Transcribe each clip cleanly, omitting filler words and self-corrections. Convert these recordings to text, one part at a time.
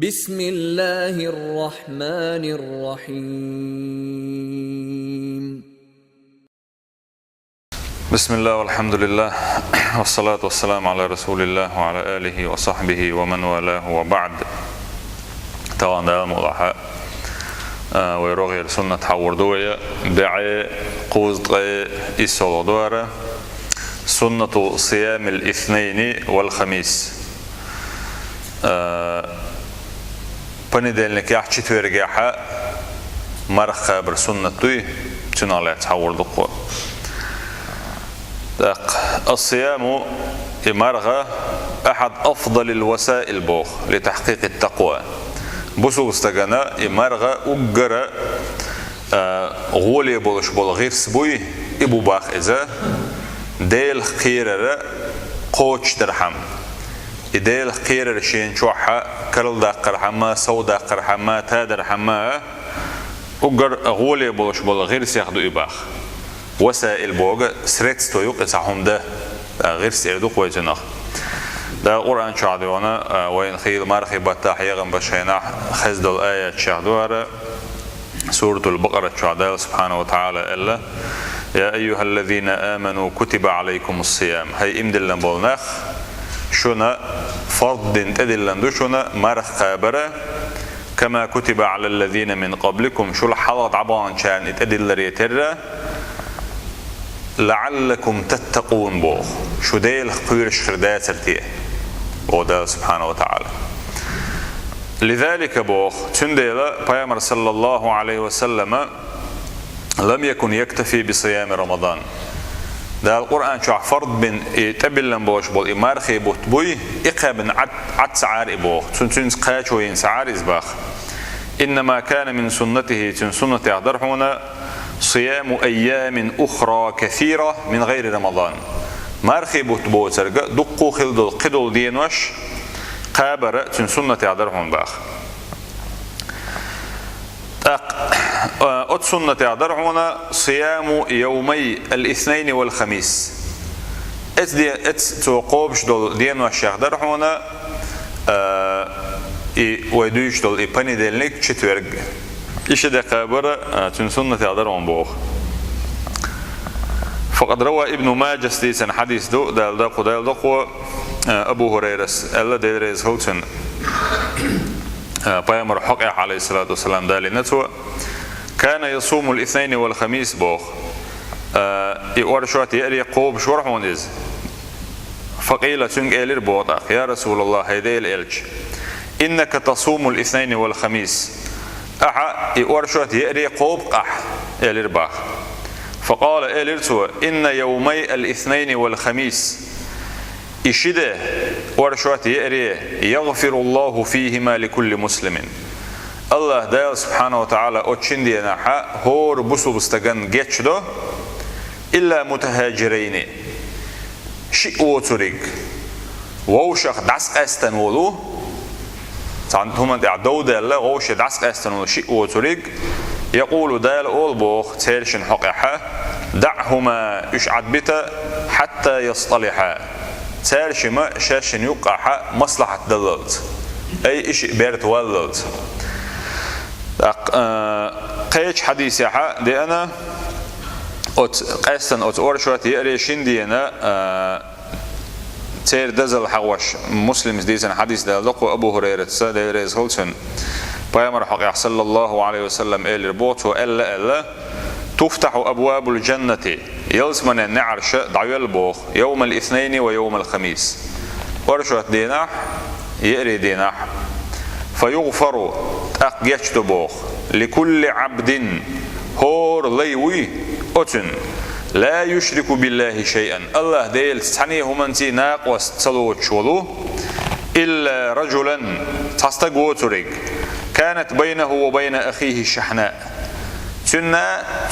بسم الله الرحمن الرحيم. بسم الله والحمد لله والصلاة والسلام على رسول الله وعلى آله وصحبه ومن والاه وبعد. طبعا ده موضوع ويروغي السنة تحور دوية دعي قوزد إيسولو دوارة سنة صيام الاثنين والخميس. بندلنك يحكي تورجعها مرخة برسنة توي تنالي تحور دقوة. الصيام مرغة أحد أفضل الوسائل بوخ لتحقيق التقوى. بوسو استغنى مرغة أجرى غولي بولش بول غير سبوي إبو باخ إذا ديل خيرة قوش درحم إديل خيرة شين شوحة كرل دا قرحمة سودا قرحمة تادر حمة أجر غولي بولش بول غير سياخدو إباخ وسائل بوغ سريت ستويق إساهم ده غير سيردو قويتنا ده القرآن شعدوانا وين خيل مارخي باتاحيغن بشينا خزد الآية شعدوارا سورة البقرة شعدال سبحانه وتعالى إلا يا أيها الذين آمنوا كتب عليكم الصيام هاي إمدلن بولناخ شنا فرض تدلن دو شنا مارخ خابرة كما كتب على الذين من قبلكم شو الحلط عبان شان اتدل ريتر لعلكم تتقون بوخ شو ديل قيرش خردات سرتيه وده سبحانه وتعالى. لذلك بوخ تنديلا بيامر صلى الله عليه وسلم لم يكن يكتفي بصيام رمضان. ده القرآن شو فرض بن تبلن بوش بول إمارخي بوتبوي إقابن عد سعار إبوخ تنسنس قاشوين سعار إزباخ إنما كان من سنته سنة يحضرهنا صيام أيام أخرى كثيرة من غير رمضان. مارخي بوتبو ترجع دقو خلدل قدل دينوش قابر سنة يحضرهن باخ. أت سنة يحضرهن صيام يومي الاثنين والخميس. أت توقوبش دل دينوش يحضرهن ويدوش دل إبني دلنك تشتورج. إيش ده قابر سنة يحضرهن بوخ. فقد روى ابن ماجه ستيسن حديث دو دال دقو أبو هريرة ألا ديريز هولتن بيامر حقه عليه الصلاة والسلام دالي نتوى كان يصوم الاثنين والخميس بوخ يورشوات يأري قوب شورحون إز فقيل تنك إلير بوطاق يا رسول الله هيدي الإلج إنك تصوم الاثنين والخميس أحا يورشوات يأري قوب قح إلير باخ فقال إليرتو إن يومي الاثنين والخميس إشده ورشوات يأري يغفر الله فيهما لكل مسلم. الله دايل سبحانه وتعالى أتشندي نحا هور بسو بستغن جيتشدو إلا متهاجرين شيء وطريق ووشق دعس أستن ولو هم دعدو دايل ووشق دعس أستن ولو شيء وطريق يقول دايل أول بوخ تيرشن حقيحة دعهما يشعد بتا حتى يصطلحا تيرشما شاشن يقعها مصلحة دلالت أي إشي بيرت وللت قيش حديث يحا دي أنا قيسن أورشوات يأري شندينا تير دزل حواش مسلم ديسن حديث دلقو أبو هريرة ديريز هولسن بيامر حقيق صلى الله عليه وسلم إلي ربوتو إلا تفتح أبواب الجنة يلزمنا النعرش دعوة البوخ يوم الاثنين ويوم الخميس ورشوة ديناح يأري ديناح فيغفر أقيشت بوخ لكل عبد هور ليوي أتن لا يشرك بالله شيئا الله ديل تحنيه منتي ناقوس تصلوت شولو إلا رجلا تستقوترق كانت بينه وبين أخيه شحناء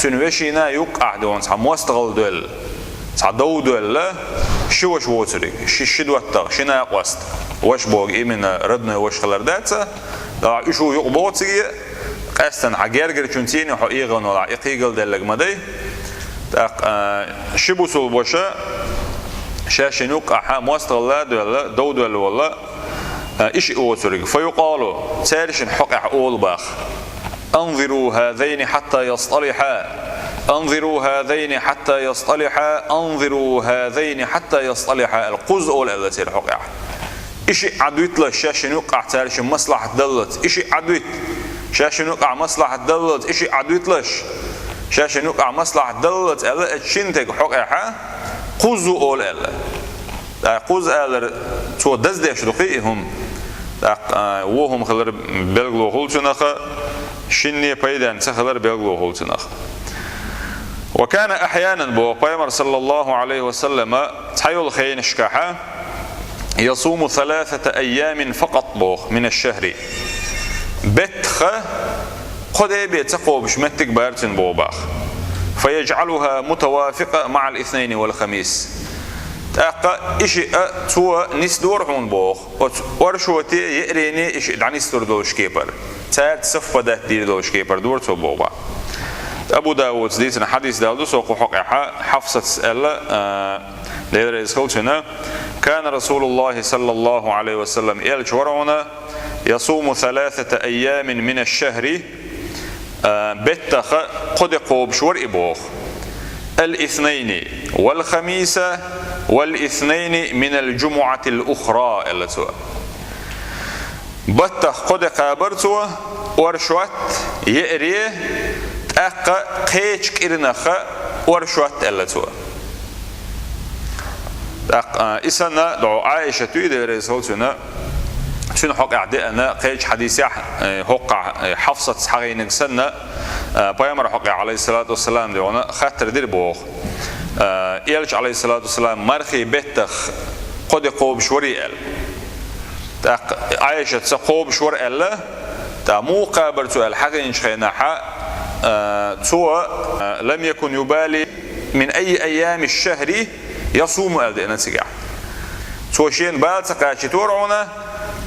تنوشينا يقع دون موستغل دول دو دول شوش ووترق شدوتر شنا قوست وش بوغ إيمنا ردنا وش خلر داتا دا إشو يقبوتي قاستن عجرجر تنتيني حقيقا ولا إقيقل دلق مدي شبوسو بوشا شاشن يقع موستغل دول دو دول والله إشي أوترق فيقالوا تارشن حقع أول باخ أنظروا هذين حتى يصطلحا انظروا هذين حتى يصطلحا انظروا هذين حتى يصطلحا القز أول التي الحقع إشي عدويت له شاشن يقع تارشن مصلحة دلت إشي عدويت شاشن يقع مصلحة دلت إشي عدويت لش شاشن يقع مصلحة دلت ألا اتشنتك حقعها قز أول ألا قز ألا تو دزدش دقيقهم وهم خلر بلغلو خلصناخ شنية بيدان سخلر بلغلو خلصناخ وكان أحيانا بوقيمر صلى الله عليه وسلم تحيل خين شكاحة يصوم 3 أيام فقط بوخ من الشهر بتخ قد بيتقو بشمتك بارتن بوباخ فيجعلها متوافقة مع الاثنين والخميس تاقا إشي تو نسدور حون بوخ ورشوتي يقريني إشي دعنيستور دوش كيبر تاد صفة ده دير دوش كيبر دور تو بوبا أبو داود ديتنا حديث داود سوق حقها حفصة سألة ليدر يسخلتنا كان رسول الله صلى الله عليه وسلم يلج ورعنا يصوم 3 أيام من الشهر بتخ قد قوب شور إبوخ الاثنين والخميس والاثنين من الجمعة الأخرى التي بتخ قد قابرتو ورشوت يأري أقا قيشك إرنخ ورشوت التي إسانا دعو عائشة تيدي رسولتنا شنو حق أعدائنا قيش حديثي حق حفصة حقين سنة بيامر حق عليه الصلاة والسلام ديونا خاطر دير بوخ إلش عليه الصلاة والسلام مرخي بيتخ قد قوب شوري ال عائشة تقوب شور ال مو قابر سؤال حقين شخيناحا سوى لم يكن يبالي من أي أيام الشهر يصوم ال دينا تسقع سوى شين بالتقاشي تورعونا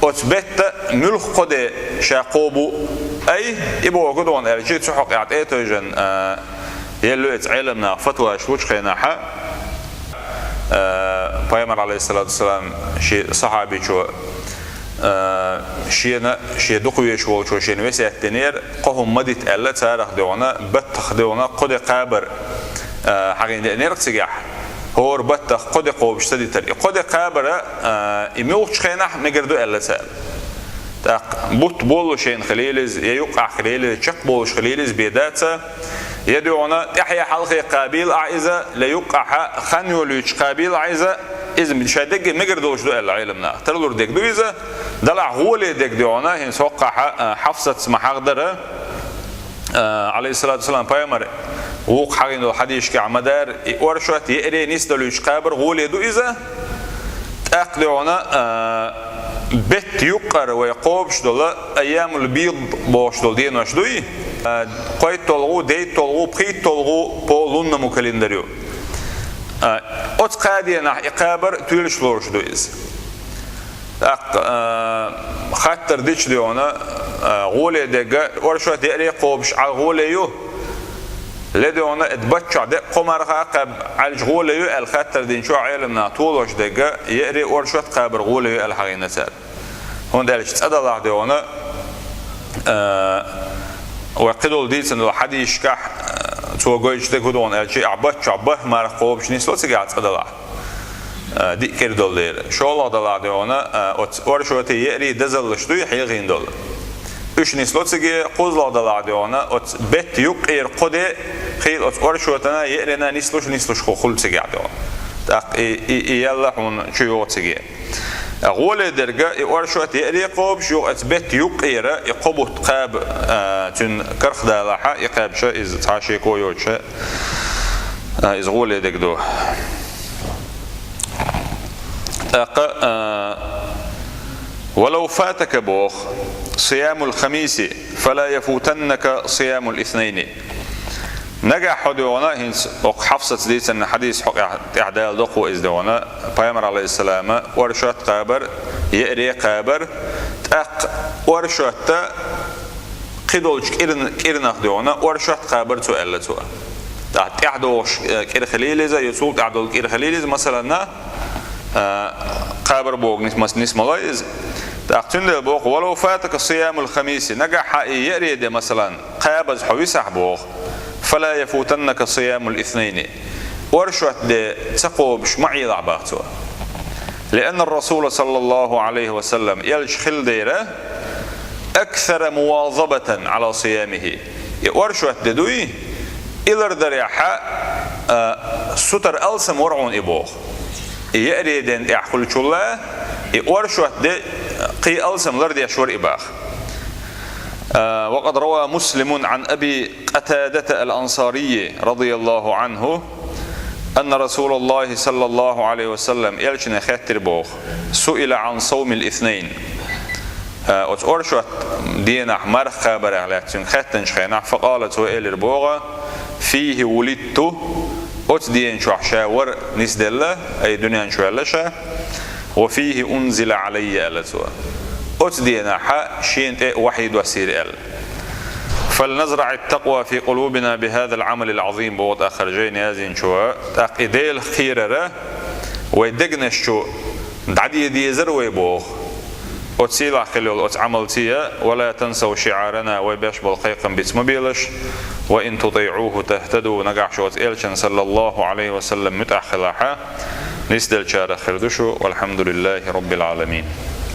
أثبت ملخ قد شاقوبو أي يبغى قدون الشيء تحقق عتيتوجن يلو علمنا فتوى شوش خيناحا بيامر عليه الصلاة والسلام شيء صحابي شو شيء دقوي شو شيء وسع التنير قهم مدت ألا تارخ دونا بتخ دونا قد قابر حقين التنير تسجح هو ربطة قد قوب اشتدي تري قد قابرة يموت خيناح نقدر ألا سال بوت بولو شين خليلز يوقع خليلز شق بولش خليلز بيداته يدعونا تحيا حلقة قابيل عايزة لا يوقع خنيولوش قابيل عايزة إذا من شادق نقدروش دو ألا علمنا ترلور ديك دو إذا دلع هو اللي ديك دعونا هن سوقع حفصة محقدرة عليه الصلاة والسلام بيامر وق حقين الحديث كعمدار ورشوت يقري نسدلوش قابر غولي دو إذا تأقلعنا بيت يقر ويقوبش دول أيام البيض باش دول دين وشدوي قيد طلغو ديت طلغو بخيت طلغو بولون مكالندريو أتقادينا إقابر تويلش لورش دو إذا خاطر ديش ديونا غولي ديجا ورشوت يقري قوبش على غوليو لديونا اتبتشع دي قمر قاب على غوليو الخاطر دين شو علمنا طولش ديجا يقري ورشوت قابر غوليو الحقيقة سال هون دالش تسأل ديونا وقدول ديس إنه حد يشكح تو جويش تكودون الشيء عبتشع به ما رقوبش نسلو تيجي تسأل دي كردول دير شو الله دلع ديونا ورشوت يقري دزلش دوي حيغين دول إيش نسلوتسجي قوزلا دلع ديونا أت بيت يقير قدي خيل أت ورشوتنا يقرنا نسلوش خول تجي عدوا تاق يلا هون شو يوتسجي أقول درجة ورشوت يقري قوب شو أت بيت يقير يقبض قاب تن كرخ دلعها يقاب شيء إذا تعشي كويوت شيء إذا قول دكدو ولو فاتك بوخ صيام الخميس فلا يفوتنك صيام الاثنين نجح حدونا هنس حفصة ديت أن حديث إعدال دقو إزدونا بيامر عليه السلام ورشات قابر يقري قابر تأق ورشات قدولش كيرنخ دونا ورشات قابر سؤال سؤال تعدوش كير خليلز يسوق تعدول كير خليلز مثلا قابر بوغ نسمة لايز تأقتن بوق ولو فاتك صيام الخميس نجح يريد مثلا قابز حويسح بوق فلا يفوتنك صيام الاثنين ورشوت دي تقو بش معي ضعباته لأن الرسول صلى الله عليه وسلم يلش خل ديره أكثر مواظبة على صيامه ورشوت دوي إلر دريحة ستر ألسم ورعون إبوغ يأريدن يحكل شلا ورشوت دي قي ألسم لرد يشور إباغ وقد روى مسلم عن أبي قتادة الأنصاري رضي الله عنه أن رسول الله صلى الله عليه وسلم يلشن خاتر بوغ سئل عن صوم الاثنين أورشوت دينا مرخ خبر على خاتن شخينا فقالت وإلر بوغ فيه ولدت أتدين شوحشاور نسدلة أي دنيا شوالشة وفيه أنزل علي ألتوا أتدين حق شين وحيد وسير أل فلنزرع التقوى في قلوبنا بهذا العمل العظيم بوضع خرجين يازين شو تقيدي الخيرة ويدقنش شو دعدي ديزر ويبوغ أتسيلا خلول أتعملتيا ولا تنسوا شعارنا ويباش بالقيقا بيتمبيلش وإن تطيعوه تهتدوا نقع شو أتئلشن صلى الله عليه وسلم متأخلاحا نسدل شارع خردشو والحمد لله رب العالمين.